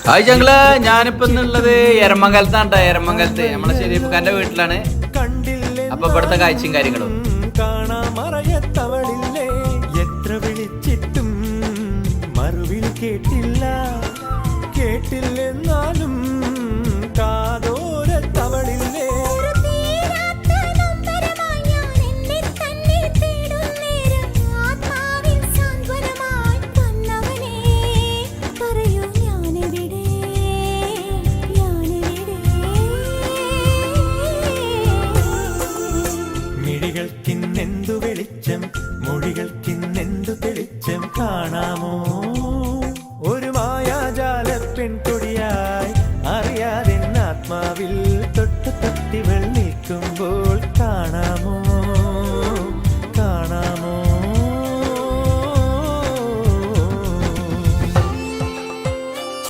Hi ചങ്ങള്, ഞാനിപ്പോ ഇന്നുള്ളത് എരമംഗലത്താണ്. എരമംഗലത്ത് നമ്മളെ ശരീഫ്ഖാന്റെ വീട്ടിലാണ്. അപ്പൊ ഇവിടുത്തെ കാഴ്ചയും കാര്യങ്ങളും കാണാമറയത്തവളില്ലേ, എത്ര വിളിച്ചിട്ടും മറുവിളി കേട്ടില്ല, കേട്ടില്ലെന്നാലും കാതോരത്തവളില്ലേ. മിഴികൾക്കിന്നെന്തു വെളിച്ചം, മൊഴികൾക്കിന്നെന്തു തെളിച്ചം, കാണാമോ ഒരു മായാജാല പെൺകൊടി